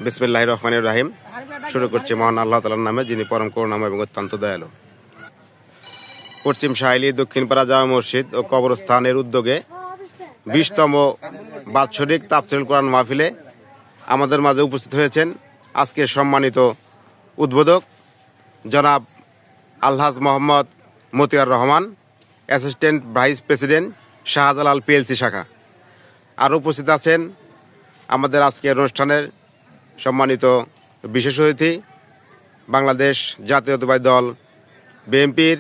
বিসমিল্লাহির রহমানির রহিম। শুরু করছি মহান আল্লাহ তাআলার নামে, যিনি পরম করুণাময় এবং অত্যন্ত দয়ালু। পশ্চিম শাহলী দক্ষিণপাড়া জামে মসজিদ ও কবরস্থানের উদ্যোগে 20তম বাৎসরিক তাফসীরুল কোরআন মাহফিলে আমাদের মাঝে উপস্থিত হয়েছেন আজকের সম্মানিত উদ্বোধক জনাব Alhaj Mohammad Motiar Rahman, assistant vice president Shahjalal PLC শাখা। আর উপস্থিত আছেন আমাদের আজকের অনুষ্ঠানের সম্মানিত বিশেষ অতিথি, বাংলাদেশ জাতীয়তাবাদী দল বিএনপির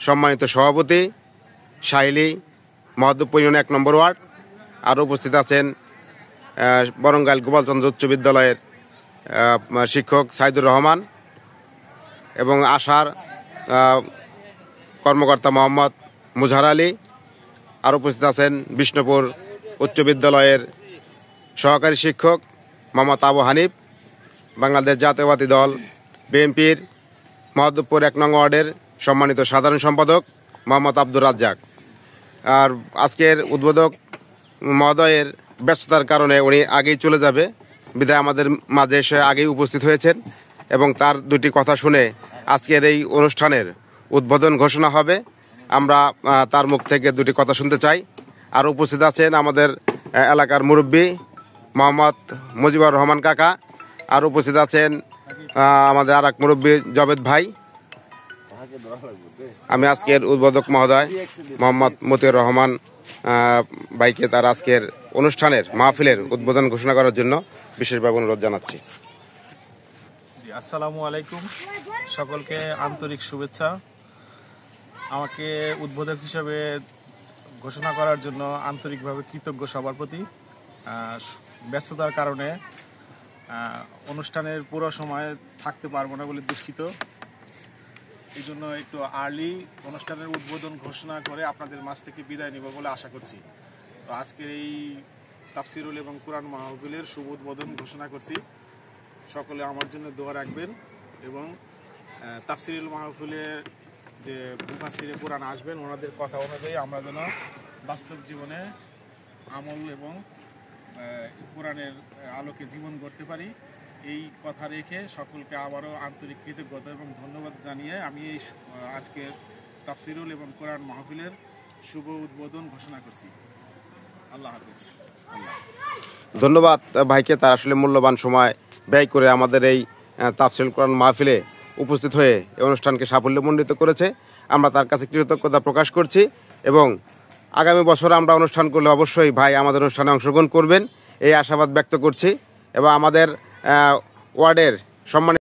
সম্মানিত সভাপতি শাহলী মহদ্দপুর ইউনিয়ন 1 নম্বর ওয়ার্ড। আর উপস্থিত আছেন বরঙ্গাইল গোপালচন্দ্র উচ্চ বিদ্যালয়ের শিক্ষক সাইদুর রহমান এবং আশার কর্মকর্তা মোহাম্মদ মুজহার আলী। আর উপস্থিত আছেন বিষ্ণুপুর উচ্চ বিদ্যালয়ের সহকারী শিক্ষক মোহাম্মদ আবু হানিফ, বাংলাদেশ জাতীয়তাবাদী দল বিএনপির মহদ্দপুর 1 নং ওয়ার্ডের সম্মানিত সাধারণ সম্পাদক মোহাম্মদ আব্দুর রাজ্জাক। আর আজকের উদ্বোধক মহোদয়ের ব্যস্ততার কারণে উনি আগেই চলে যাবে, বিধায় আমাদের মাঝে এসে আগেই উপস্থিত হয়েছেন এবং তার দুটি কথা শুনে আজকের এই অনুষ্ঠানের উদ্বোধন ঘোষণা হবে। আমরা তার মুখ থেকে দুটি কথা শুনতে চাই। আর উপস্থিত আছেন আমাদের এলাকার মুরব্বী মোহাম্মদ মুজিবুর রহমান কাকা। আর উপস্থিত আছেন আমাদের আর এক মুরব্বী জবেদ ভাই। আমি আজকের উদ্বোধক মহোদয় মোহাম্মদ মতিয়ার রহমান ভাইকে তার আজকের অনুষ্ঠানের মাহফিলের উদ্বোধন ঘোষণা করার জন্য বিশেষভাবে অনুরোধ জানাচ্ছি। আসসালামু আলাইকুম, সকলকে আন্তরিক শুভেচ্ছা। আমাকে উদ্বোধক হিসেবে ঘোষণা করার জন্য আন্তরিকভাবে কৃতজ্ঞ সবার প্রতি। ব্যস্ততার কারণে অনুষ্ঠানের পুরো সময় থাকতে পারবো না বলে দুঃখিত। এই জন্য একটু আর্লি অনুষ্ঠানের উদ্বোধন ঘোষণা করে আপনাদের মাঝ থেকে বিদায় নিব বলে আশা করছি। তো আজকের এই তাফসীরুল এবং কোরআন মাহফিলের শুভ উদ্বোধন ঘোষণা করছি। সকলে আমার জন্য দোয়া রাখবেন এবং তাফসীরুল মাহফিলের যে মুফাসসিরে কোরআন আসবেন, ওনাদের কথা অনুযায়ী আমরা যেন বাস্তব জীবনে আমল এবং কোরআনের আলোকে জীবন গড়তে পারি, এই কথা রেখে সকলকে আবারও আন্তরিক কৃতজ্ঞতা এবং ধন্যবাদ জানিয়ে আমি এই আজকে তাফসীরুল এবং কোরআন মাহফিলের শুভ উদ্বোধন ঘোষণা করছি। আল্লাহ হাফেজ। ধন্যবাদ ভাইকে, তার আসলে মূল্যবান সময় ব্যয় করে আমাদের এই তাফসীরুল কোরআন মাহফিলে উপস্থিত হয়ে এই অনুষ্ঠানকে সাফল্যমণ্ডিত করেছে। আমরা তার কাছে কৃতজ্ঞতা প্রকাশ করছি এবং আগামী বছর আমরা অনুষ্ঠান করলে অবশ্যই ভাই আমাদের অনুষ্ঠানে অংশগ্রহণ করবেন এই আশাবাদ ব্যক্ত করছি। এবং আমাদের ওয়ার্ডের সম্মানিত